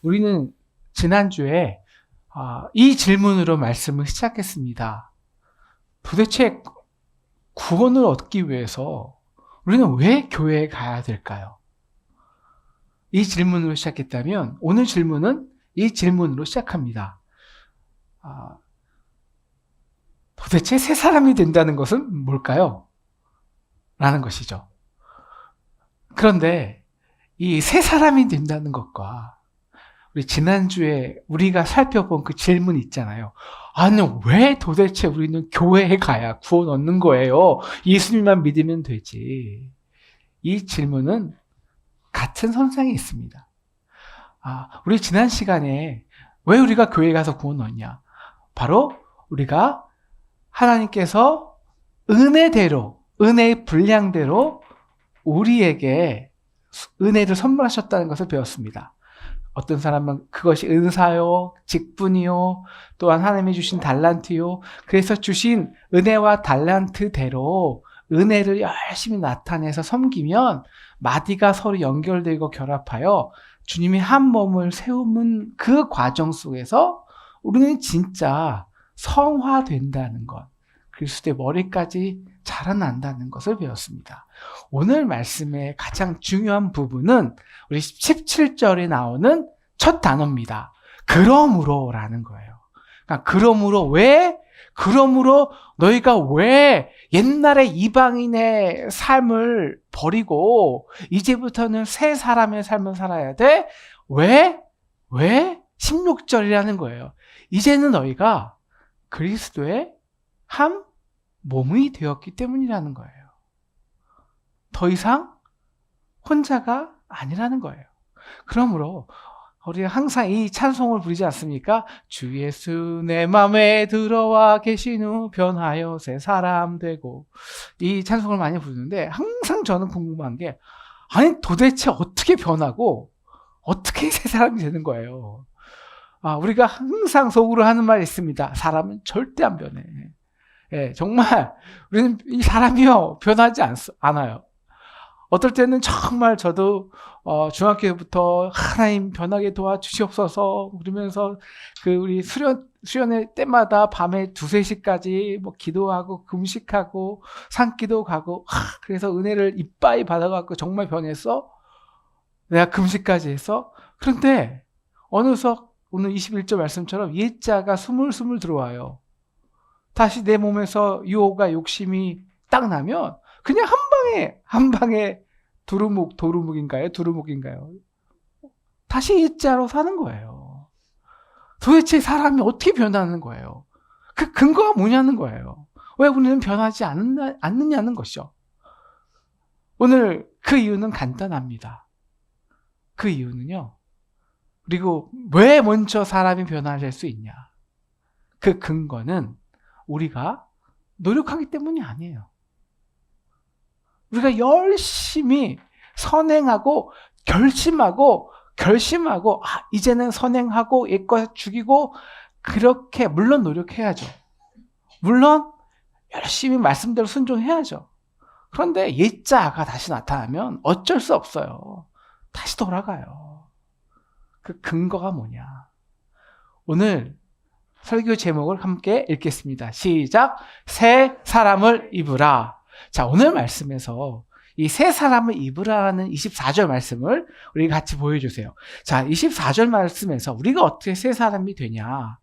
우리는 지난주에 이 질문으로 말씀을 시작했습니다. 도대체 구원을 얻기 위해서 우리는 왜 교회에 가야 될까요? 이 질문으로 시작했다면 오늘 질문은 이 질문으로 시작합니다. 도대체 새 사람이 된다는 것은 뭘까요? 라는 것이죠. 그런데 이 새 사람이 된다는 것과 우리 지난주에 우리가 살펴본 그 질문 있잖아요. 아니, 왜 도대체 우리는 교회에 가야 구원 얻는 거예요? 예수님만 믿으면 되지. 이 질문은 같은 선상에 있습니다. 우리 지난 시간에 왜 우리가 교회에 가서 구원 얻냐? 바로 우리가 하나님께서 은혜대로, 은혜의 분량대로 우리에게 은혜를 선물하셨다는 것을 배웠습니다. 어떤 사람은 그것이 은사요, 직분이요, 또한 하나님이 주신 달란트요. 그래서 주신 은혜와 달란트대로 은혜를 열심히 나타내서 섬기면 마디가 서로 연결되고 결합하여 주님이 한 몸을 세우는 그 과정 속에서 우리는 진짜 성화된다는 것, 그리스도의 머리까지 자라난다는 것을 배웠습니다. 오늘 말씀의 가장 중요한 부분은 우리 17절에 나오는 첫 단어입니다. 그러므로라는 거예요. 그러니까 그러므로 너희가 왜 옛날에 이방인의 삶을 버리고 이제부터는 새 사람의 삶을 살아야 돼? 왜? 16절이라는 거예요. 이제는 너희가 그리스도의 한 몸이 되었기 때문이라는 거예요. 더 이상 혼자가 아니라는 거예요. 그러므로 우리가 항상 이 찬송을 부르지 않습니까? 주 예수 내 맘에 들어와 계신 후 변하여 새 사람 되고, 이 찬송을 많이 부르는데 항상 저는 궁금한 게, 아니 도대체 어떻게 변하고 어떻게 새 사람이 되는 거예요? 우리가 항상 속으로 하는 말이 있습니다. 사람은 절대 안 변해. 예, 정말 우리는 이 사람이요 변하지 않아요. 어떨 때는 정말 저도 중학교부터 하나님 변하게 도와주시옵소서 그러면서 그 우리 수련회 때마다 밤에 2-3시까지 뭐 기도하고 금식하고 산기도 가고 그래서 은혜를 이빠이 받아갖고 정말 변했어? 내가 금식까지 했어? 그런데 어느새 오늘 21절 말씀처럼 옛자가 스물스물 들어와요. 다시 내 몸에서 유혹과 욕심이 딱 나면 그냥 한 방에 도루묵인가요? 다시 옛자로 사는 거예요. 도대체 사람이 어떻게 변하는 거예요? 그 근거가 뭐냐는 거예요. 왜 우리는 변하지 않느냐는 것이죠. 오늘 그 이유는 간단합니다. 그 이유는요. 그리고 왜 먼저 사람이 변화될 수 있냐? 그 근거는 우리가 노력하기 때문이 아니에요. 우리가 열심히 선행하고 결심하고 이제는 선행하고 옛것 죽이고 그렇게 물론 노력해야죠. 물론 열심히 말씀대로 순종해야죠. 그런데 옛자가 다시 나타나면 어쩔 수 없어요. 다시 돌아가요. 그 근거가 뭐냐? 오늘 설교 제목을 함께 읽겠습니다. 시작! 새 사람을 입으라. 자, 오늘 말씀에서 이 새 사람을 입으라는 24절 말씀을 우리 같이 보여주세요. 자, 24절 말씀에서 우리가 어떻게 새 사람이 되냐?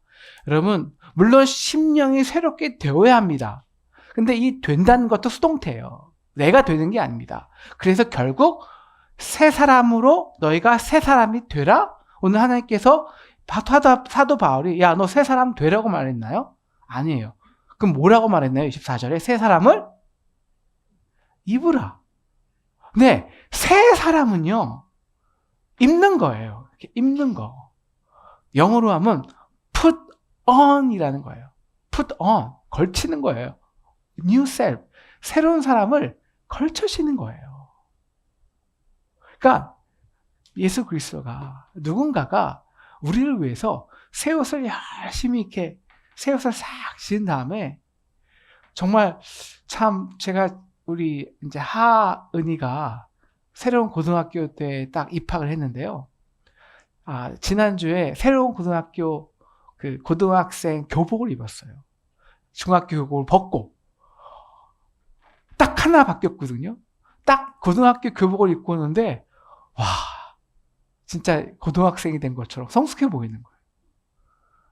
여러분, 물론 심령이 새롭게 되어야 합니다. 근데 이 된다는 것도 수동태예요. 내가 되는 게 아닙니다. 그래서 결국 새 사람으로 너희가 새 사람이 되라? 오늘 하나님께서 사도 바울이 야, 너 새 사람 되라고 말했나요? 아니에요. 그럼 뭐라고 말했나요? 24절에 새 사람을 입으라. 네, 새 사람은요 입는 거예요. 이렇게 입는 거. 영어로 하면 put on이라는 거예요. put on, 걸치는 거예요. new self, 새로운 사람을 걸쳐시는 거예요. 그러니까 예수 그리스도가 누군가가 우리를 위해서 새 옷을 열심히 이렇게 새 옷을 싹 지은 다음에 정말 참 제가 우리 이제 하은이가 새로운 고등학교 때 딱 입학을 했는데요. 지난주에 새로운 고등학교 그 고등학생 교복을 입었어요. 중학교 교복을 벗고 딱 하나 바뀌었거든요. 딱 고등학교 교복을 입고 오는데 와, 진짜 고등학생이 된 것처럼 성숙해 보이는 거예요.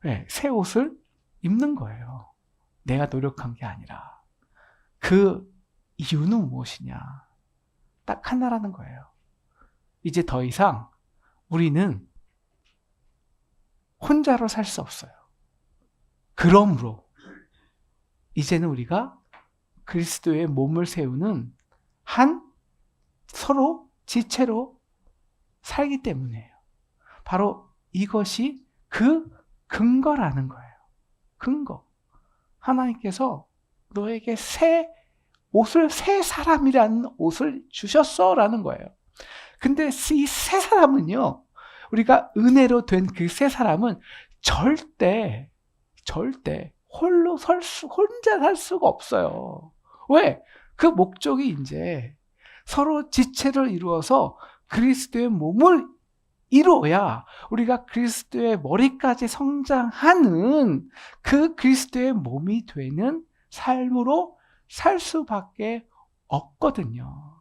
네, 새 옷을 입는 거예요. 내가 노력한 게 아니라. 그 이유는 무엇이냐? 딱 하나라는 거예요. 이제 더 이상 우리는 혼자로 살 수 없어요. 그러므로 이제는 우리가 그리스도의 몸을 세우는 한 서로 지체로 살기 때문이에요. 바로 이것이 그 근거라는 거예요. 근거. 하나님께서 너에게 새 옷을, 새 사람이라는 옷을 주셨어라는 거예요. 근데 이 새 사람은요, 우리가 은혜로 된 그 새 사람은 절대 혼자 살 수가 없어요. 왜? 그 목적이 이제 서로 지체를 이루어서 그리스도의 몸을 이루어야 우리가 그리스도의 머리까지 성장하는 그 그리스도의 몸이 되는 삶으로 살 수밖에 없거든요.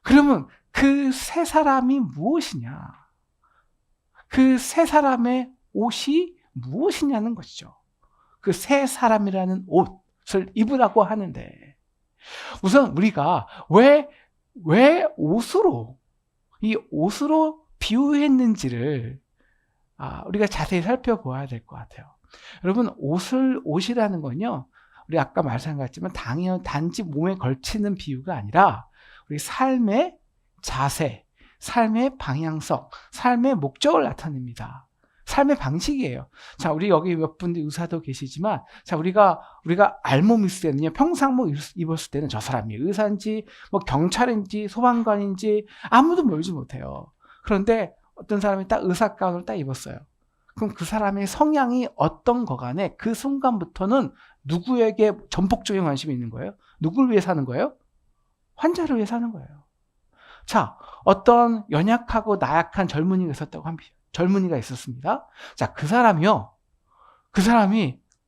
그러면 그 새 사람이 무엇이냐? 그 새 사람의 옷이 무엇이냐는 것이죠. 그 새 사람이라는 옷을 입으라고 하는데, 우선 우리가 왜 이 옷으로 비유했는지를 우리가 자세히 살펴보아야 될 것 같아요. 여러분, 옷이라는 건요, 우리 아까 말씀드렸지만 단지 몸에 걸치는 비유가 아니라 우리 삶의 자세, 삶의 방향성, 삶의 목적을 나타냅니다. 삶의 방식이에요. 자, 우리 여기 몇 분들 의사도 계시지만, 자, 우리가 알몸 있을 때는요, 평상복 입었을 때는 저 사람이 의사인지, 뭐 경찰인지, 소방관인지 아무도 모르지 못해요. 그런데 어떤 사람이 딱 의사 가운을 딱 입었어요. 그럼 그 사람의 성향이 어떤 거 간에 그 순간부터는 누구에게 전폭적인 관심이 있는 거예요? 누굴 위해 사는 거예요? 환자를 위해 사는 거예요. 자, 어떤 연약하고 나약한 젊은이가 있었습니다. 자, 그 사람이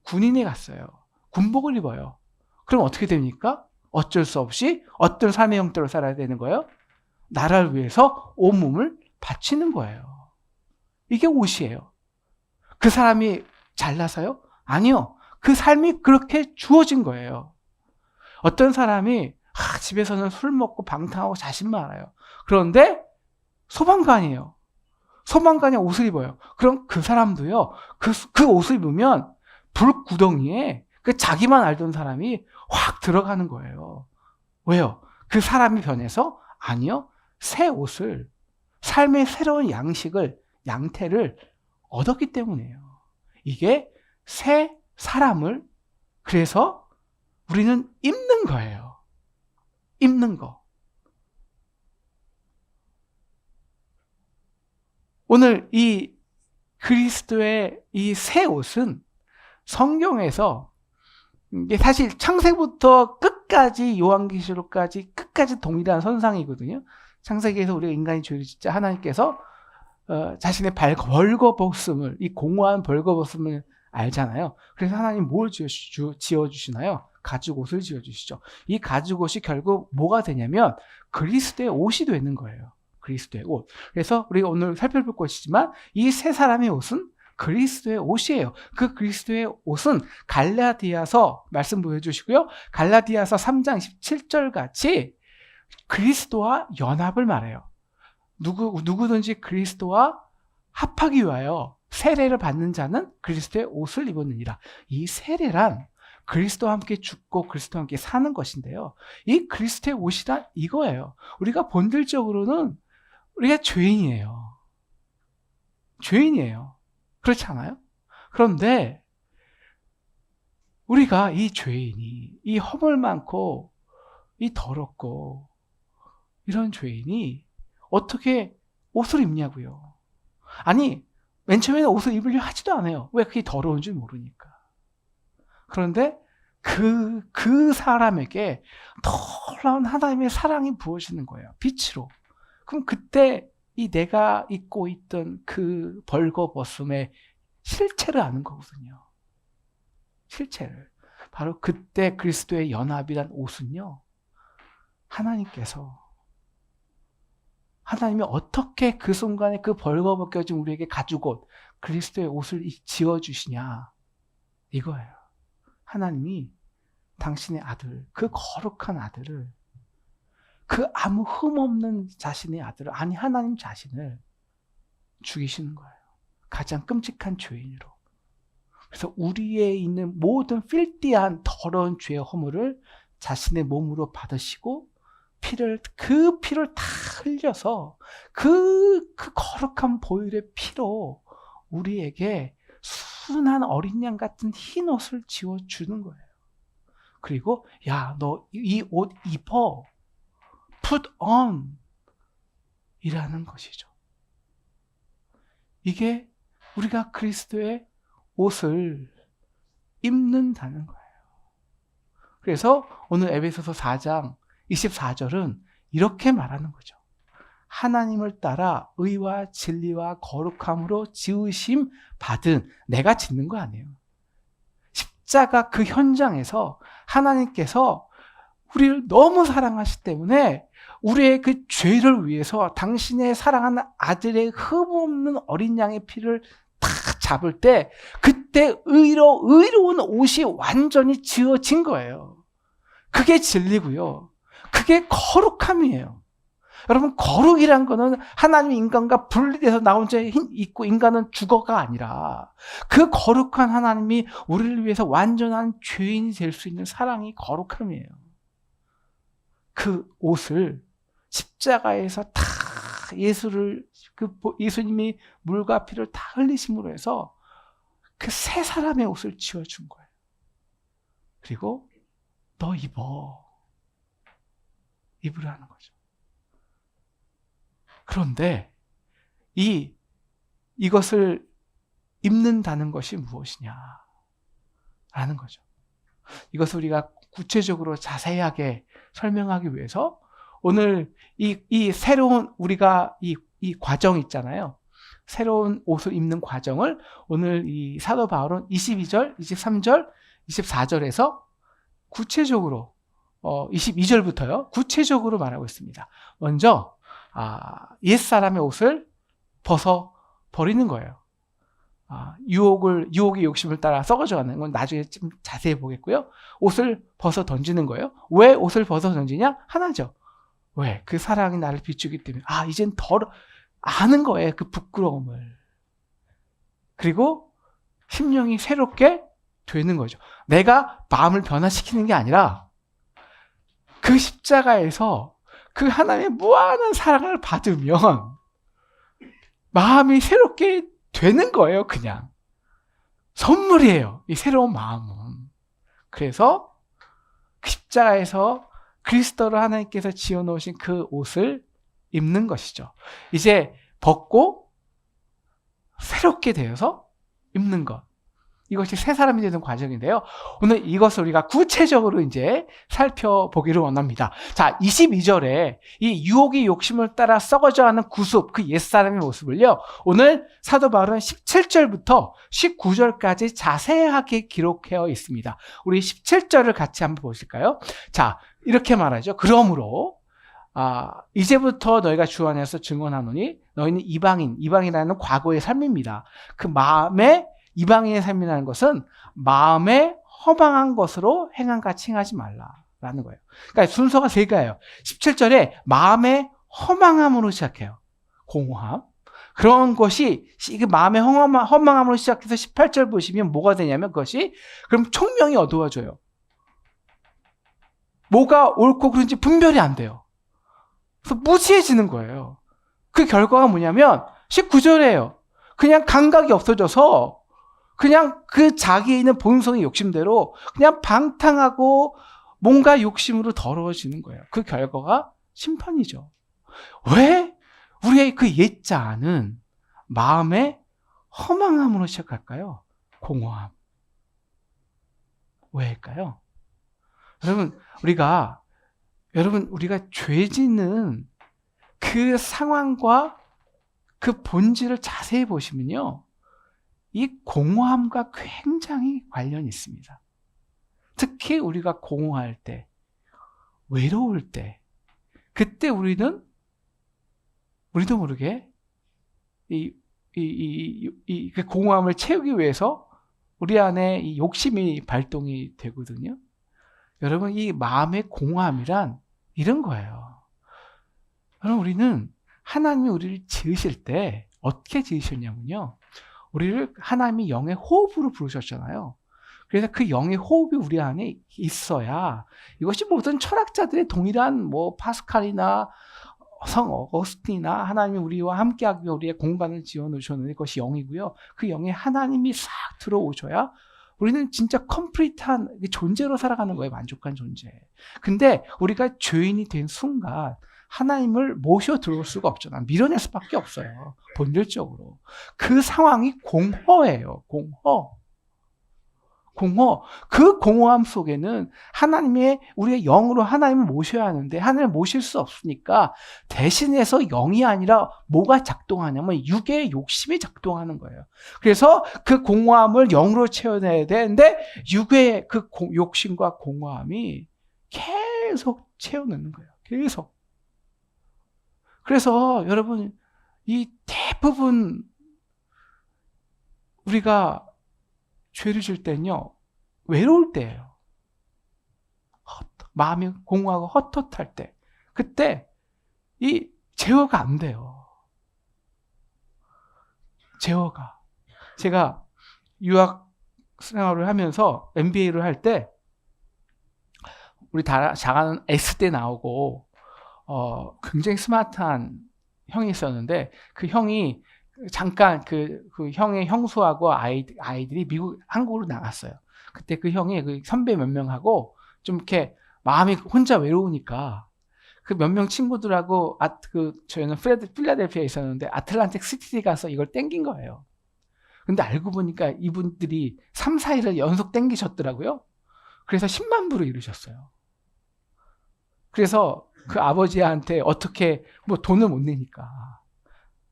군인에 갔어요. 군복을 입어요. 그럼 어떻게 됩니까? 어쩔 수 없이 어떤 삶의 형태로 살아야 되는 거예요? 나라를 위해서 온몸을 바치는 거예요. 이게 옷이에요. 그 사람이 잘나서요? 아니요. 그 삶이 그렇게 주어진 거예요. 어떤 사람이 집에서는 술 먹고 방탕하고 자신만 알아요. 그런데 소방관이에요. 소방관이 옷을 입어요. 그럼 그 사람도요, 그 옷을 입으면 불구덩이에 그 자기만 알던 사람이 확 들어가는 거예요. 왜요? 그 사람이 변해서? 아니요. 새 옷을, 삶의 새로운 양태를 얻었기 때문이에요. 이게 새 사람을, 그래서 우리는 입는 거예요. 입는 거. 오늘 이 그리스도의 이 새 옷은 성경에서, 이게 사실 창세부터 끝까지 요한계시록까지 끝까지 동일한 선상이거든요. 창세기에서 우리가 인간이 죄를 짓자 하나님께서 자신의 벌거벗음을, 이 공허한 벌거벗음을 알잖아요. 그래서 하나님 뭘 지어주시나요? 가죽옷을 지어주시죠. 이 가죽옷이 결국 뭐가 되냐면 그리스도의 옷이 되는 거예요. 그리스도의 옷. 그래서 우리가 오늘 살펴볼 것이지만 이 세 사람의 옷은 그리스도의 옷이에요. 그 그리스도의 옷은 갈라디아서 말씀 보여주시고요. 갈라디아서 3장 17절 같이 그리스도와 연합을 말해요. 누구든지 그리스도와 합하기 위하여 세례를 받는 자는 그리스도의 옷을 입었느니라. 이 세례란 그리스도와 함께 죽고 그리스도와 함께 사는 것인데요. 이 그리스도의 옷이란 이거예요. 우리가 본질적으로는 우리가 죄인이에요. 죄인이에요. 그렇지 않아요? 그런데 우리가 이 죄인이, 이 허물 많고 이 더럽고 이런 죄인이 어떻게 옷을 입냐고요. 아니, 맨 처음에는 옷을 입으려 하지도 않아요. 왜 그게 더러운 줄 모르니까. 그런데 그 사람에게 놀라운 하나님의 사랑이 부어지는 거예요. 빛으로. 그럼 그때 이 내가 입고 있던 그 벌거벗음의 실체를 아는 거거든요. 실체를. 바로 그때 그리스도의 연합이란 옷은요, 하나님이 어떻게 그 순간에 그 벌거벗겨진 우리에게 가죽옷, 그리스도의 옷을 지어주시냐, 이거예요. 하나님이 당신의 아들, 그 거룩한 아들을, 그 아무 흠없는 자신의 아들을, 아니 하나님 자신을 죽이시는 거예요. 가장 끔찍한 죄인으로. 그래서 우리에 있는 모든 필티한 더러운 죄의 허물을 자신의 몸으로 받으시고 그 피를 다 흘려서 그 거룩한 보혈의 피로 우리에게 순한 어린 양 같은 흰 옷을 지워주는 거예요. 그리고 야, 너 이 옷 입어. put on 이라는 것이죠. 이게 우리가 그리스도의 옷을 입는다는 거예요. 그래서 오늘 에베소서 4장 24절은 이렇게 말하는 거죠. 하나님을 따라 의와 진리와 거룩함으로 지으심 받은, 내가 짓는 거 아니에요. 십자가 그 현장에서 하나님께서 우리를 너무 사랑하시기 때문에 우리의 그 죄를 위해서 당신의 사랑하는 아들의 흠없는 어린 양의 피를 탁 잡을 때 그때 의로운 옷이 완전히 지어진 거예요. 그게 진리고요. 그게 거룩함이에요. 여러분, 거룩이란 거는 하나님이 인간과 분리돼서 나 혼자 있고 인간은 죽어가 아니라 그 거룩한 하나님이 우리를 위해서 완전한 죄인이 될 수 있는 사랑이 거룩함이에요. 그 옷을 십자가에서 다 예수님이 물과 피를 다 흘리심으로 해서 그 새 사람의 옷을 지어준 거예요. 그리고 너 입으라는 거죠. 그런데 이것을 입는다는 것이 무엇이냐 라는 거죠. 이것을 우리가 구체적으로 자세하게 설명하기 위해서 오늘 이 새로운 우리가 이 과정 있잖아요. 새로운 옷을 입는 과정을 오늘 이 사도 바울은 22절, 23절, 24절에서 구체적으로 22절부터요. 구체적으로 말하고 있습니다. 먼저 옛사람의 옷을 벗어 버리는 거예요. 유혹의 욕심을 따라 썩어져 가는 건 나중에 좀 자세히 보겠고요. 옷을 벗어 던지는 거예요. 왜 옷을 벗어 던지냐? 하나죠. 왜? 그 사랑이 나를 비추기 때문에. 이젠 아는 거예요. 그 부끄러움을. 그리고 심령이 새롭게 되는 거죠. 내가 마음을 변화시키는 게 아니라 그 십자가에서 그 하나님의 무한한 사랑을 받으면 마음이 새롭게 되는 거예요. 그냥 선물이에요. 이 새로운 마음은. 그래서 십자가에서 그리스도를 하나님께서 지어놓으신 그 옷을 입는 것이죠. 이제 벗고 새롭게 되어서 입는 것. 이것이 새 사람이 되는 과정인데요. 오늘 이것을 우리가 구체적으로 이제 살펴보기를 원합니다. 자, 22절에 이 유혹의 욕심을 따라 썩어져가는 구습, 그 옛사람의 모습을요. 오늘 사도 바울은 17절부터 19절까지 자세하게 기록되어 있습니다. 우리 17절을 같이 한번 보실까요? 자, 이렇게 말하죠. 그러므로 이제부터 너희가 주 안에서 증언하노니 너희는 이방이라는 과거의 삶입니다. 그 마음에 이방인의 삶이라는 것은 마음에 허망한 것으로 행함같이 행하지 말라라는 거예요. 그러니까 순서가 세 개예요. 17절에 마음의 허망함으로 시작해요. 공허함. 그런 것이 마음의 허망함으로 시작해서 18절 보시면 뭐가 되냐면 그것이 그럼 총명이 어두워져요. 뭐가 옳고 그른지 분별이 안 돼요. 그래서 무지해지는 거예요. 그 결과가 뭐냐면 19절에요. 그냥 감각이 없어져서 그냥 그 자기에 있는 본성의 욕심대로 그냥 방탕하고 뭔가 욕심으로 더러워지는 거예요. 그 결과가 심판이죠. 왜 우리의 그 옛자는 마음의 허망함으로 시작할까요? 공허함. 왜일까요? 우리가 죄 짓는 그 상황과 그 본질을 자세히 보시면요, 이 공허함과 굉장히 관련이 있습니다. 특히 우리가 공허할 때, 외로울 때, 그때 우리도 모르게 그 공허함을 채우기 위해서 우리 안에 이 욕심이 발동이 되거든요. 여러분, 이 마음의 공허함이란 이런 거예요. 여러분, 우리는 하나님이 우리를 지으실 때 어떻게 지으셨냐면요, 우리를 하나님이 영의 호흡으로 부르셨잖아요. 그래서 그 영의 호흡이 우리 안에 있어야, 이것이 모든 철학자들의 동일한 파스칼이나 성 어거스틴이나 하나님이 우리와 함께하기 위해 우리의 공간을 지어놓으셨는데 그것이 영이고요. 그 영에 하나님이 싹 들어오셔야 우리는 진짜 컴플리트한 존재로 살아가는 거예요. 만족한 존재. 근데 우리가 죄인이 된 순간 하나님을 모셔 들어올 수가 없잖아. 밀어낼 수밖에 없어요. 본질적으로. 그 상황이 공허예요. 공허. 그 공허함 속에는 우리의 영으로 하나님을 모셔야 하는데 하나님을 모실 수 없으니까 대신해서 영이 아니라 뭐가 작동하냐면 육의 욕심이 작동하는 거예요. 그래서 그 공허함을 영으로 채워내야 되는데 육의 그 욕심과 공허함이 계속 채워내는 거예요. 계속. 그래서 여러분, 이 대부분 우리가 죄를 질 때는요, 외로울 때예요. 마음이 공허하고 헛헛할 때. 그때 이 제어가 안 돼요. 제어가. 제가 유학 생활을 하면서 MBA를 할 때 우리 다 잘하는 S대 나오고 굉장히 스마트한 형이 있었는데 그 형이 잠깐 그 형의 형수하고 아이들이 한국으로 나갔어요. 그때 그 형이 그 선배 몇 명하고 좀 이렇게 마음이 혼자 외로우니까 그 몇 명 친구들하고 저희는 필라델피아에 있었는데 아틀란틱 시티 가서 이걸 땡긴 거예요. 근데 알고 보니까 이분들이 3, 4일을 연속 땡기셨더라고요. 그래서 10만 불을 이루셨어요. 그래서 그 아버지한테 어떻게 돈을 못 내니까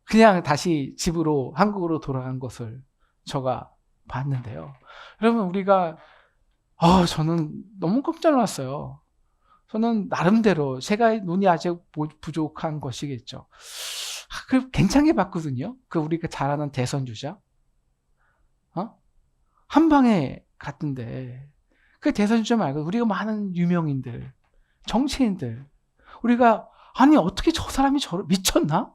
그냥 다시 집으로 한국으로 돌아간 것을 제가 봤는데요. 여러분, 저는 너무 깜짝 놀랐어요. 저는 나름대로 제가 눈이 아직 부족한 것이겠죠. 괜찮게 봤거든요. 우리가 잘 아는 대선 주자. 한 방에 갔던데 그 대선 주자 말고 우리가 많은 유명인들, 정치인들, 우리가 아니 어떻게 저 사람이 미쳤나?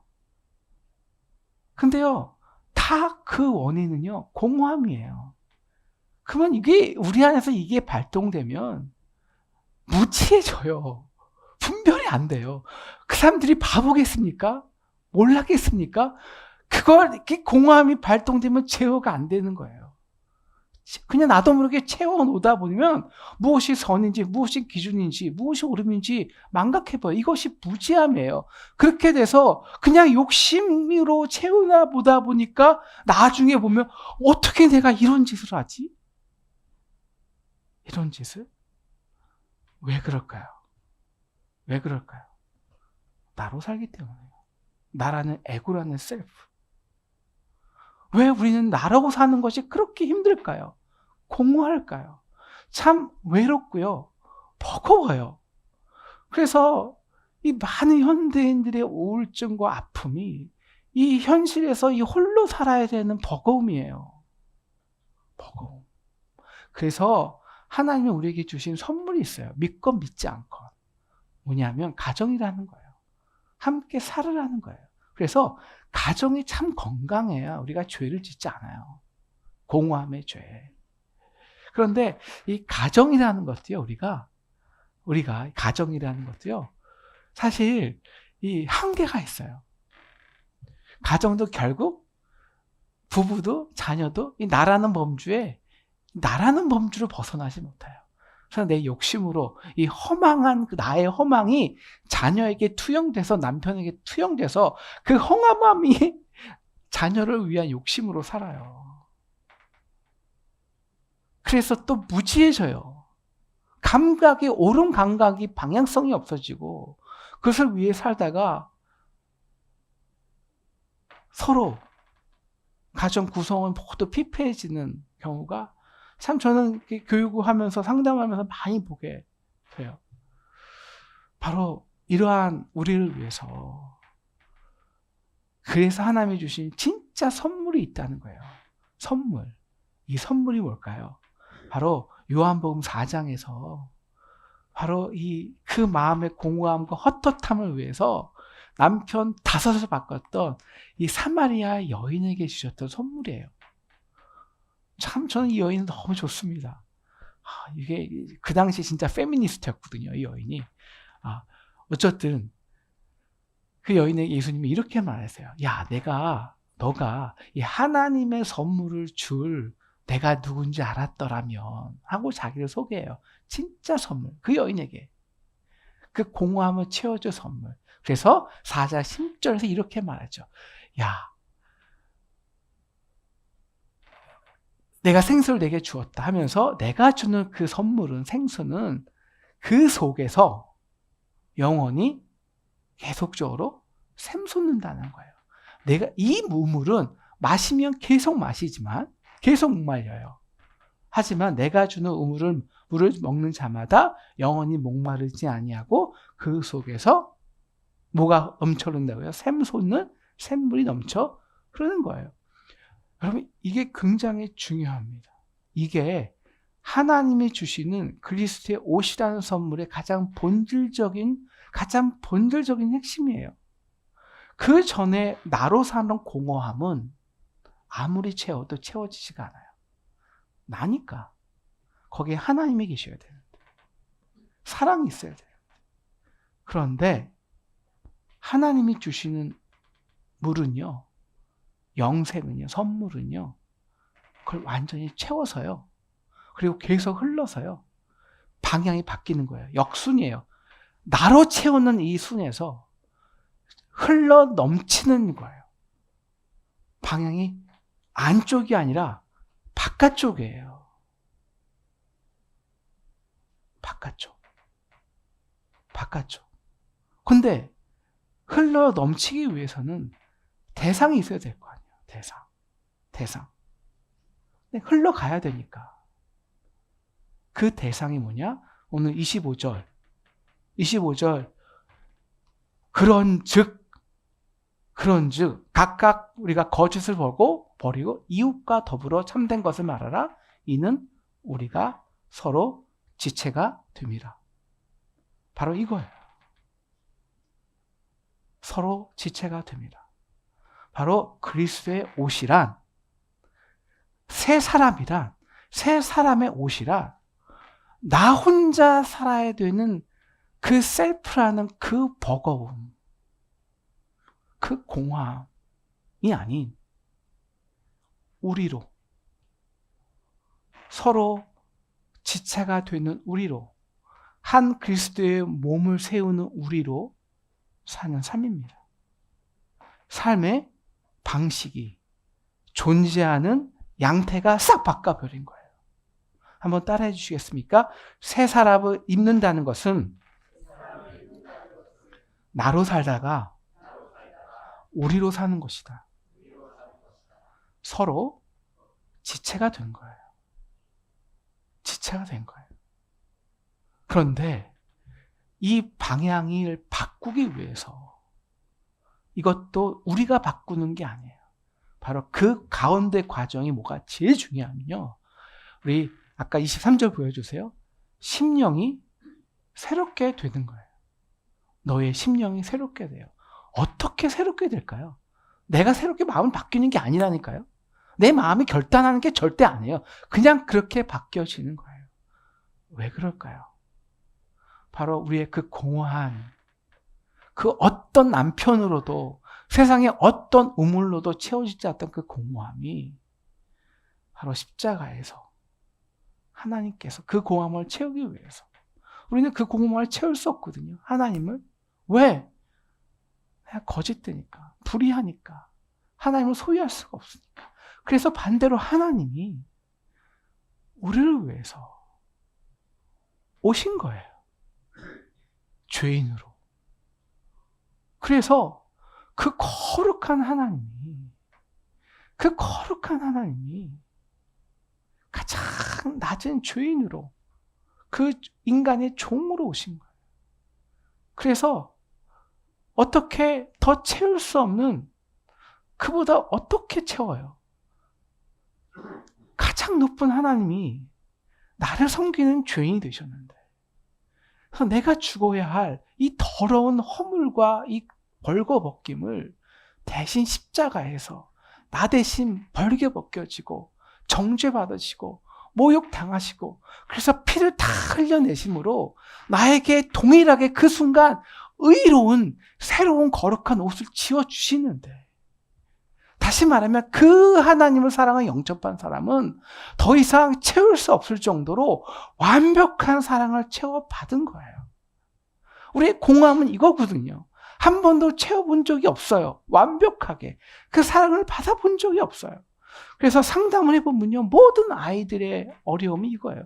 근데요, 다 그 원인은요, 공허함이에요. 그러면 우리 안에서 이게 발동되면 무지해져요. 분별이 안 돼요. 그 사람들이 바보겠습니까? 몰랐겠습니까? 공허함이 발동되면 제어가 안 되는 거예요. 그냥 나도 모르게 채워놓다 보면 무엇이 선인지, 무엇이 기준인지, 무엇이 옳음인지 망각해봐요. 이것이 무지함이에요. 그렇게 돼서 그냥 욕심으로 채우나 보다 보니까 나중에 보면 어떻게 내가 이런 짓을 하지? 이런 짓을? 왜 그럴까요? 왜 그럴까요? 나로 살기 때문에요. 나라는 에고라는 셀프. 왜 우리는 나라고 사는 것이 그렇게 힘들까요? 공허할까요? 참 외롭고요. 버거워요. 그래서 이 많은 현대인들의 우울증과 아픔이 이 현실에서 이 홀로 살아야 되는 버거움이에요. 버거움. 그래서 하나님이 우리에게 주신 선물이 있어요. 믿건 믿지 않건. 뭐냐면 가정이라는 거예요. 함께 살으라는 거예요. 그래서 가정이 참 건강해야 우리가 죄를 짓지 않아요. 공허함의 죄. 그런데 이 가정이라는 것도요, 우리가 가정이라는 것도요, 사실 이 한계가 있어요. 가정도 결국 부부도 자녀도 이 나라는 범주를 벗어나지 못해요. 그래서 내 욕심으로 이 허망한 나의 허망이 자녀에게 투영돼서 남편에게 투영돼서 그 허망함이 자녀를 위한 욕심으로 살아요. 그래서 또 무지해져요. 감각이, 옳은 감각이 방향성이 없어지고 그것을 위해 살다가 서로 가정 구성원 모두 피폐해지는 경우가 참 저는 교육을 하면서 상담하면서 많이 보게 돼요. 바로 이러한 우리를 위해서, 그래서 하나님이 주신 진짜 선물이 있다는 거예요. 선물. 이 선물이 뭘까요? 바로 요한복음 4장에서 바로 그 마음의 공허함과 헛헛함을 위해서 남편 5을 바꿨던 이 사마리아 여인에게 주셨던 선물이에요. 참 저는 이 여인은 너무 좋습니다. 이게 그 당시 진짜 페미니스트였거든요, 이 여인이. 어쨌든 그 여인에게 예수님이 이렇게 말했어요. 야, 너가 이 하나님의 선물을 줄 내가 누군지 알았더라면 하고 자기를 소개해요. 진짜 선물. 그 여인에게 그 공허함을 채워줄 선물. 그래서 4장 10절에서 이렇게 말하죠. 야, 내가 생수를 내게 주었다 하면서 내가 주는 그 선물은, 생수는 그 속에서 영원히 계속적으로 샘솟는다는 거예요. 내가 이 우물은 마시면 계속 마시지만 계속 목말려요. 하지만 내가 주는 물을 먹는 자마다 영원히 목마르지 아니하고 그 속에서 뭐가 넘쳐흐른다고요? 샘솟는 샘물이 넘쳐 흐르는 거예요. 여러분, 이게 굉장히 중요합니다. 이게 하나님이 주시는 그리스도의 옷이라는 선물의 가장 본질적인 핵심이에요. 그 전에 나로 사는 공허함은 아무리 채워도 채워지지가 않아요. 나니까. 거기에 하나님이 계셔야 되는데, 사랑이 있어야 돼요. 그런데 하나님이 주시는 물은요, 영생은요, 선물은요, 그걸 완전히 채워서요, 그리고 계속 흘러서요, 방향이 바뀌는 거예요. 역순이에요. 나로 채우는 이 순에서 흘러 넘치는 거예요. 방향이 안쪽이 아니라 바깥쪽이에요. 바깥쪽. 근데 흘러 넘치기 위해서는 대상이 있어야 될 거 아니에요. 대상. 근데 흘러가야 되니까. 그 대상이 뭐냐? 오늘 25절. 그런즉 각각 우리가 거짓을 버리고 이웃과 더불어 참된 것을 말하라. 이는 우리가 서로 지체가 됨이라. 바로 이거예요. 서로 지체가 됨이라. 바로 그리스도의 옷이란, 새 사람의 옷이라, 나 혼자 살아야 되는 그 셀프라는 그 버거움, 그 공허함이 아닌 우리로, 서로 지체가 되는 우리로, 한 그리스도의 몸을 세우는 우리로 사는 삶입니다. 삶의 방식이, 존재하는 양태가 싹 바꿔버린 거예요. 한번 따라해 주시겠습니까? 새 사람을 입는다는 것은 나로 살다가 우리로 사는 것이다. 서로 지체가 된 거예요. 그런데 이 방향을 바꾸기 위해서, 이것도 우리가 바꾸는 게 아니에요. 바로 그 가운데 과정이 뭐가 제일 중요하면요, 우리 아까 23절 보여주세요. 심령이 새롭게 되는 거예요. 너의 심령이 새롭게 돼요. 어떻게 새롭게 될까요? 내가 새롭게 마음을 바뀌는 게 아니라니까요. 내 마음이 결단하는 게 절대 아니에요. 그냥 그렇게 바뀌어지는 거예요. 왜 그럴까요? 바로 우리의 그 공허한, 그 어떤 남편으로도, 세상의 어떤 우물로도 채워지지 않던 그 공허함이 바로 십자가에서 하나님께서 그 공허함을 채우기 위해서, 우리는 그 공허함을 채울 수 없거든요. 하나님을. 왜? 그냥 거짓되니까, 불의하니까, 하나님을 소유할 수가 없으니까. 그래서 반대로 하나님이 우리를 위해서 오신 거예요. 죄인으로. 그래서 그 거룩한 하나님이 가장 낮은 죄인으로 그 인간의 종으로 오신 거예요. 그래서 어떻게 더 채울 수 없는, 그보다 어떻게 채워요? 가장 높은 하나님이 나를 섬기는 죄인이 되셨는데, 그래서 내가 죽어야 할 이 더러운 허물과 이 벌거벗김을 대신 십자가에서 나 대신 벌게 벗겨지고 정죄받으시고 모욕당하시고, 그래서 피를 다 흘려내심으로 나에게 동일하게 그 순간 의로운 새로운 거룩한 옷을 지어주시는데, 다시 말하면 그 하나님을 사랑한 영접한 사람은 더 이상 채울 수 없을 정도로 완벽한 사랑을 채워받은 거예요. 우리의 공함은 이거거든요. 한 번도 채워본 적이 없어요. 완벽하게 그 사랑을 받아본 적이 없어요. 그래서 상담을 해보면요, 모든 아이들의 어려움이 이거예요.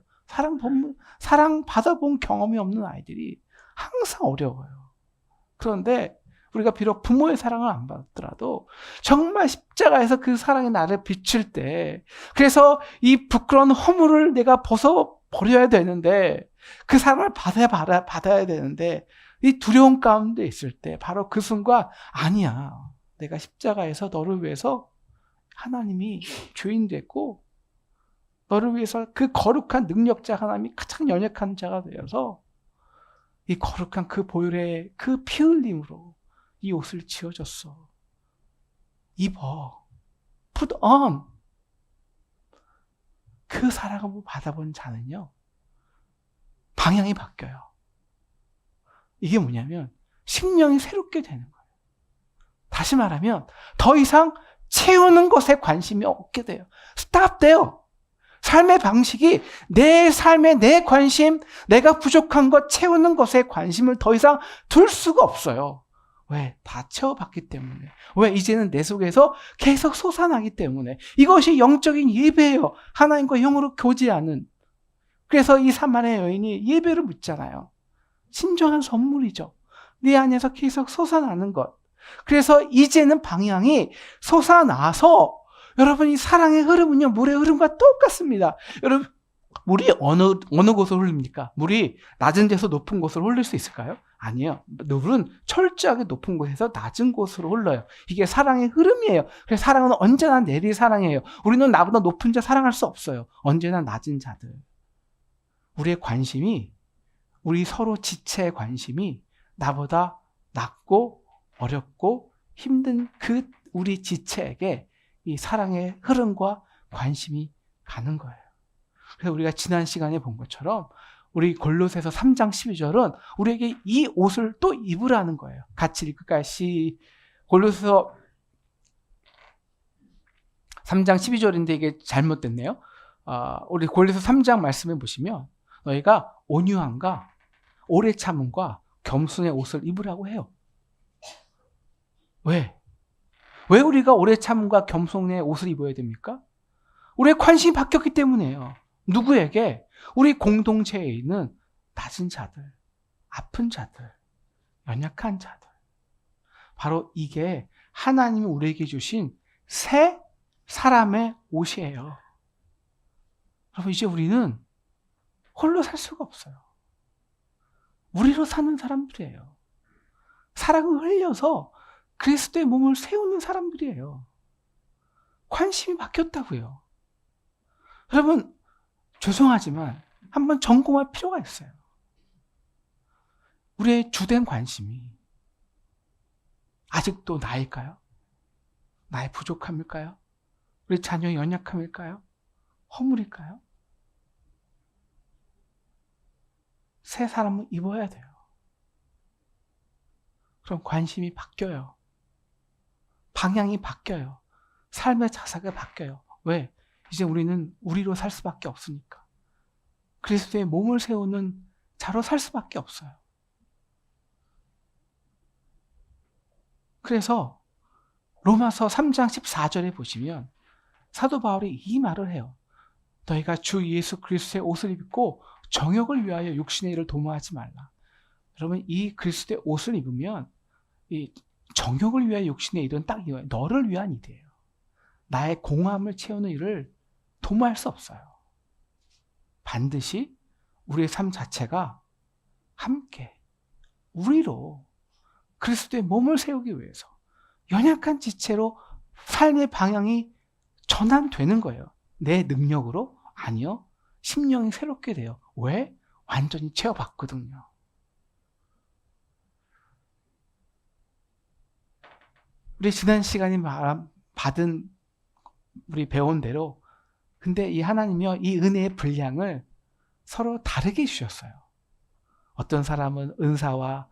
사랑 받아본 경험이 없는 아이들이 항상 어려워요. 그런데 우리가 비록 부모의 사랑을 안 받더라도 정말 십자가에서 그 사랑이 나를 비출 때, 그래서 이 부끄러운 허물을 내가 벗어버려야 되는데, 그 사랑을 받아야 되는데, 이 두려움 가운데 있을 때 바로 그 순간, 아니야, 내가 십자가에서 너를 위해서 하나님이 죄인 됐고, 너를 위해서 그 거룩한 능력자 하나님이 가장 연약한 자가 되어서 이 거룩한 그 보혈의 그 피 흘림으로 이 옷을 지어줬어. 입어. Put on. 그 사랑을 받아본 자는요, 방향이 바뀌어요. 이게 뭐냐면 심령이 새롭게 되는 거예요. 다시 말하면 더 이상 채우는 것에 관심이 없게 돼요. Stop there. 삶의 방식이 내 삶에 내 관심, 내가 부족한 것 채우는 것에 관심을 더 이상 둘 수가 없어요. 왜? 다 채워봤기 때문에. 왜? 이제는 내 속에서 계속 솟아나기 때문에. 이것이 영적인 예배예요. 하나님과 영으로 교제하는. 그래서 이 사마리아 여인이 예배를 묻잖아요. 신중한 선물이죠. 네 안에서 계속 솟아나는 것. 그래서 이제는 방향이 솟아나서, 여러분, 이 사랑의 흐름은요, 물의 흐름과 똑같습니다. 여러분, 물이 어느 곳으로 흐릅니까? 물이 낮은 데서 높은 곳으로 흐를 수 있을까요? 아니에요. 물은 철저하게 높은 곳에서 낮은 곳으로 흘러요. 이게 사랑의 흐름이에요. 그래서 사랑은 언제나 내리 사랑이에요. 우리는 나보다 높은 자 사랑할 수 없어요. 언제나 낮은 자들. 우리의 관심이, 우리 서로 지체의 관심이 나보다 낮고 어렵고 힘든 그 우리 지체에게 이 사랑의 흐름과 관심이 가는 거예요. 그래서 우리가 지난 시간에 본 것처럼 우리 골로새서 3장 12절은 우리에게 이 옷을 또 입으라는 거예요. 같이 읽을까요? 골로새서 3장 12절인데 이게 잘못됐네요. 우리 골로새 3장 말씀해 보시면 너희가 온유함과 오래 참음과 겸손의 옷을 입으라고 해요. 왜? 왜 우리가 오래 참음과 겸손의 옷을 입어야 됩니까? 우리의 관심이 바뀌었기 때문이에요. 누구에게? 우리 공동체에 있는 낮은 자들, 아픈 자들, 연약한 자들. 바로 이게 하나님이 우리에게 주신 새 사람의 옷이에요. 여러분, 이제 우리는 홀로 살 수가 없어요. 우리로 사는 사람들이에요. 사랑을 흘려서 그리스도의 몸을 세우는 사람들이에요. 관심이 바뀌었다고요. 여러분, 죄송하지만 한번 점검할 필요가 있어요. 우리의 주된 관심이 아직도 나일까요? 나의 부족함일까요? 우리 자녀의 연약함일까요? 허물일까요? 새 사람은 입어야 돼요. 그럼 관심이 바뀌어요. 방향이 바뀌어요. 삶의 자세가 바뀌어요. 왜? 이제 우리는 우리로 살 수밖에 없으니까. 그리스도의 몸을 세우는 자로 살 수밖에 없어요. 그래서 로마서 3장 14절에 보시면 사도 바울이 이 말을 해요. 너희가 주 예수 그리스도의 옷을 입고 정욕을 위하여 육신의 일을 도모하지 말라. 여러분, 이 그리스도의 옷을 입으면 이 정욕을 위하여 육신의 일은 딱 이거예요. 너를 위한 일이에요. 나의 공함을 채우는 일을 도모할 수 없어요. 반드시 우리의 삶 자체가 함께 우리로 그리스도의 몸을 세우기 위해서 연약한 지체로 삶의 방향이 전환되는 거예요. 내 능력으로? 아니요. 심령이 새롭게 돼요. 왜? 완전히 채워봤거든요. 우리 지난 시간에 받은 우리 배운 대로 근데 이 하나님이요 이 은혜의 분량을 서로 다르게 주셨어요. 어떤 사람은 은사와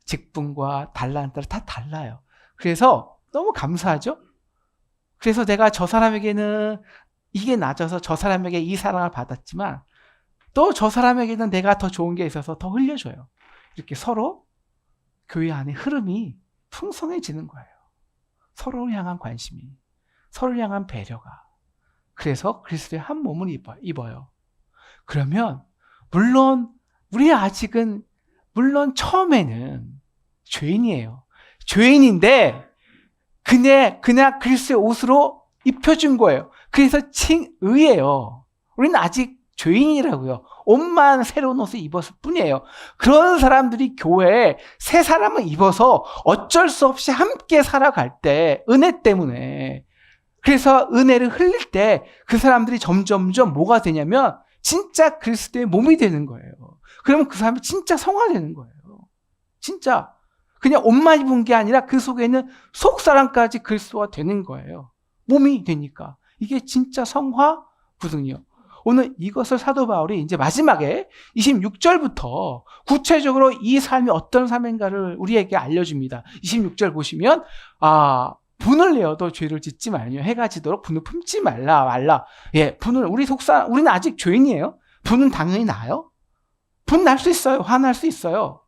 직분과 달란트를 다 달라요. 그래서 너무 감사하죠? 그래서 내가 저 사람에게는 이게 낮아서 저 사람에게 이 사랑을 받았지만 또 저 사람에게는 내가 더 좋은 게 있어서 더 흘려줘요. 이렇게 서로 교회 안에 흐름이 풍성해지는 거예요. 서로를 향한 관심이, 서로를 향한 배려가. 그래서 그리스도의 한 몸을 입어요. 그러면 물론 우리 아직은 물론 처음에는 죄인이에요. 죄인인데 그냥 그리스도의 옷으로 입혀준 거예요. 그래서 칭의예요. 우리는 아직 죄인이라고요. 옷만 새로운 옷을 입었을 뿐이에요. 그런 사람들이 교회에 새 사람을 입어서 어쩔 수 없이 함께 살아갈 때 은혜 때문에 그래서 은혜를 흘릴 때 그 사람들이 점점점 뭐가 되냐면 진짜 그리스도의 몸이 되는 거예요. 그러면 그 사람이 진짜 성화되는 거예요. 진짜 그냥 옷만 입은 게 아니라 그 속에는 속사람까지 그리스도가 되는 거예요. 몸이 되니까. 이게 진짜 성화거든요. 오늘 이것을 사도 바울이 이제 마지막에 26절부터 구체적으로 이 삶이 어떤 삶인가를 우리에게 알려줍니다. 26절 보시면 분을 내어도 죄를 짓지 말며 해가 지도록 분을 품지 말라. 예, 우리는 아직 죄인이에요. 분은 당연히 나요. 분 날 수 있어요. 화날 수 있어요.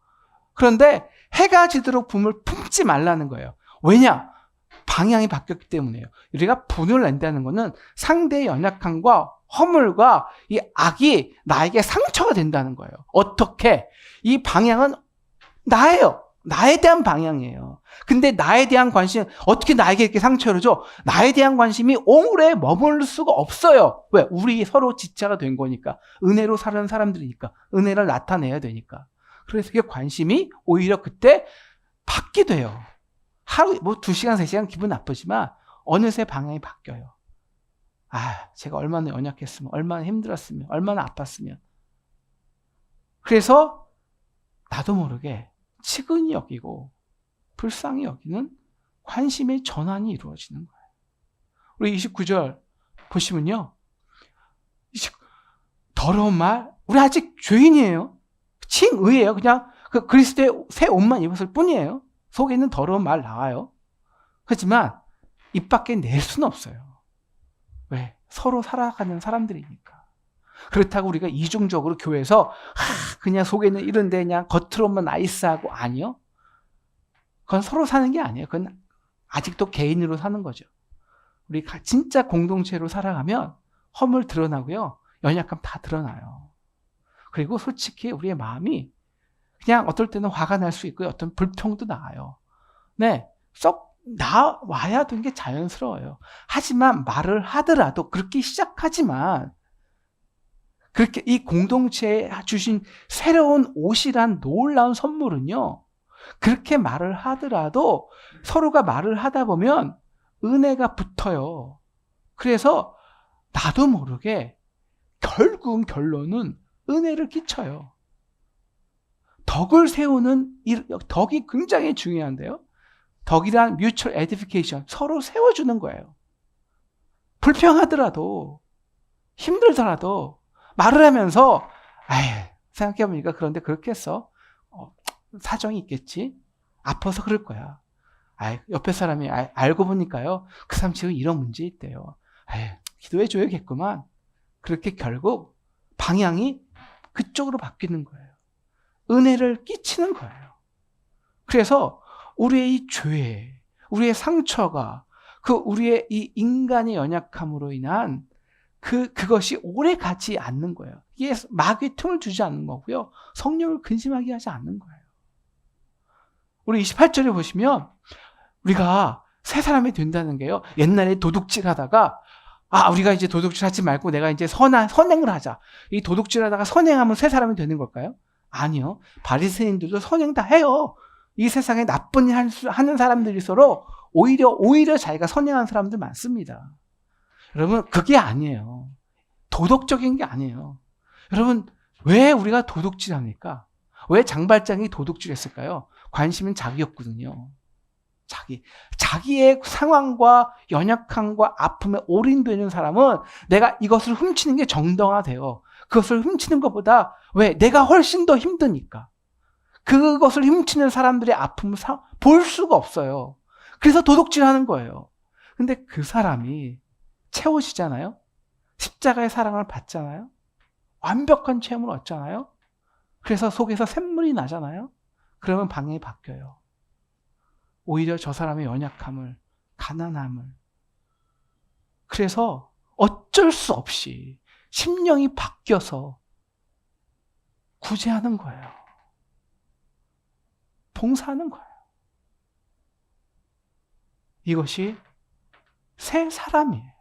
그런데 해가 지도록 분을 품지 말라는 거예요. 왜냐? 방향이 바뀌었기 때문이에요. 우리가 분을 낸다는 것은 상대의 연약함과 허물과 이 악이 나에게 상처가 된다는 거예요. 어떻게? 이 방향은 나예요. 나에 대한 방향이에요. 근데 나에 대한 관심, 어떻게 나에게 이렇게 상처를 줘? 나에 대한 관심이 오래 머물 수가 없어요. 왜? 우리 서로 지체가 된 거니까. 은혜로 사는 사람들이니까. 은혜를 나타내야 되니까. 그래서 이게 관심이 오히려 그때 바뀌돼요. 하루, 2시간, 3시간 기분 나쁘지만 어느새 방향이 바뀌어요. 제가 얼마나 연약했으면, 얼마나 힘들었으면, 얼마나 아팠으면. 그래서 나도 모르게 측은히 여기고 불쌍히 여기는 관심의 전환이 이루어지는 거예요. 우리 29절 보시면요. 더러운 말, 우리 아직 죄인이에요. 칭의예요. 그냥 그 그리스도의 새 옷만 입었을 뿐이에요. 속에 있는 더러운 말 나와요. 하지만 입 밖에 낼 수는 없어요. 왜? 서로 살아가는 사람들이니까. 그렇다고 우리가 이중적으로 교회에서 그냥 속에는 이런데 그냥 겉으로만 나이스하고 아니요. 그건 서로 사는 게 아니에요. 그건 아직도 개인으로 사는 거죠. 우리 진짜 공동체로 살아가면 허물 드러나고요. 연약함 다 드러나요. 그리고 솔직히 우리의 마음이 그냥 어떨 때는 화가 날 수 있고요. 어떤 불평도 나와요. 네, 썩 나와야 되는 게 자연스러워요. 하지만 말을 하더라도 그렇게 시작하지만 그렇게 이 공동체에 주신 새로운 옷이란 놀라운 선물은요. 그렇게 말을 하더라도 서로가 말을 하다 보면 은혜가 붙어요. 그래서 나도 모르게 결국 결론은 은혜를 끼쳐요. 덕을 세우는 덕이 굉장히 중요한데요. 덕이란 mutual edification, 서로 세워주는 거예요. 불평하더라도 힘들더라도 말을 하면서 생각해보니까 그런데 그렇게 했어. 사정이 있겠지. 아파서 그럴 거야. 옆에 사람이 알고 보니까요. 그 사람 지금 이런 문제 있대요. 기도해줘야겠구만. 그렇게 결국 방향이 그쪽으로 바뀌는 거예요. 은혜를 끼치는 거예요. 그래서 우리의 이 죄, 우리의 상처가 우리의 이 인간의 연약함으로 인한 그것이 오래 가지 않는 거예요. 이게 마귀의 틈을 주지 않는 거고요. 성령을 근심하게 하지 않는 거예요. 우리 28절에 보시면 우리가 새 사람이 된다는 게요. 옛날에 도둑질 하다가 우리가 이제 도둑질 하지 말고 내가 이제 선행을 하자. 이 도둑질 하다가 선행하면 새 사람이 되는 걸까요? 아니요. 바리새인들도 선행 다 해요. 이 세상에 나쁜 일 하는 사람들일수록 오히려 자기가 선행한 사람들 많습니다. 여러분, 그게 아니에요. 도덕적인 게 아니에요. 여러분, 왜 우리가 도둑질 합니까? 왜 장발장이 도둑질 했을까요? 관심은 자기였거든요. 자기의 상황과 연약함과 아픔에 올인되는 사람은 내가 이것을 훔치는 게 정당화돼요. 그것을 훔치는 것보다 왜? 내가 훨씬 더 힘드니까. 그것을 훔치는 사람들의 아픔을 볼 수가 없어요. 그래서 도둑질하는 거예요. 근데 그 사람이 채워지잖아요. 십자가의 사랑을 받잖아요. 완벽한 체험을 얻잖아요. 그래서 속에서 샘물이 나잖아요. 그러면 방향이 바뀌어요. 오히려 저 사람의 연약함을, 가난함을. 그래서 어쩔 수 없이 심령이 바뀌어서 구제하는 거예요. 봉사하는 거예요. 이것이 새 사람이에요.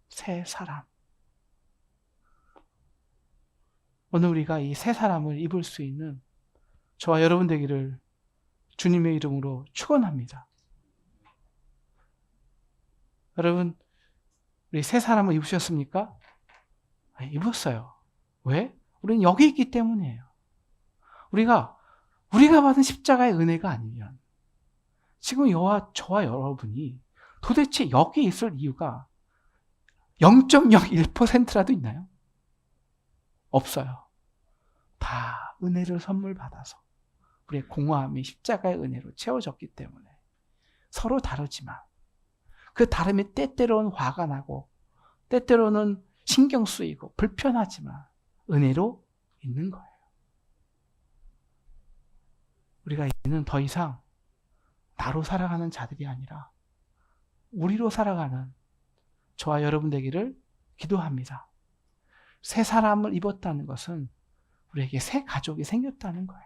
새 사람. 오늘 우리가 이 새 사람을 입을 수 있는 저와 여러분 되기를 주님의 이름으로 축원합니다. 여러분, 우리 새 사람을 입으셨습니까? 입었어요. 왜? 우리는 여기 있기 때문이에요. 우리가 받은 십자가의 은혜가 아니면 지금 저와 여러분이 도대체 여기 있을 이유가 0.01%라도 있나요? 없어요. 다 은혜를 선물 받아서 우리의 공허함이 십자가의 은혜로 채워졌기 때문에 서로 다르지만 그 다름이 때때로는 화가 나고 때때로는 신경 쓰이고 불편하지만 은혜로 있는 거예요. 우리가 이제는 더 이상 나로 살아가는 자들이 아니라 우리로 살아가는 저와 여러분 되기를 기도합니다. 새 사람을 입었다는 것은 우리에게 새 가족이 생겼다는 거예요.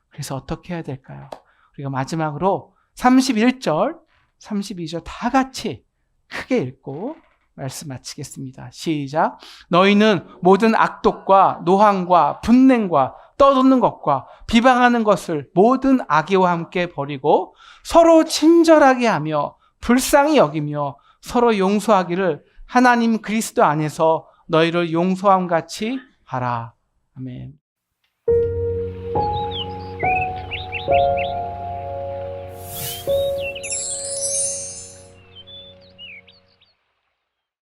그래서 어떻게 해야 될까요? 우리가 마지막으로 31절, 32절 다 같이 크게 읽고 말씀 마치겠습니다. 시작. 너희는 모든 악독과 노함과 분냉과 떠도는 것과 비방하는 것을 모든 악의와 함께 버리고 서로 친절하게 하며 불쌍히 여기며 서로 용서하기를 하나님 그리스도 안에서 너희를 용서함 같이 하라. 아멘.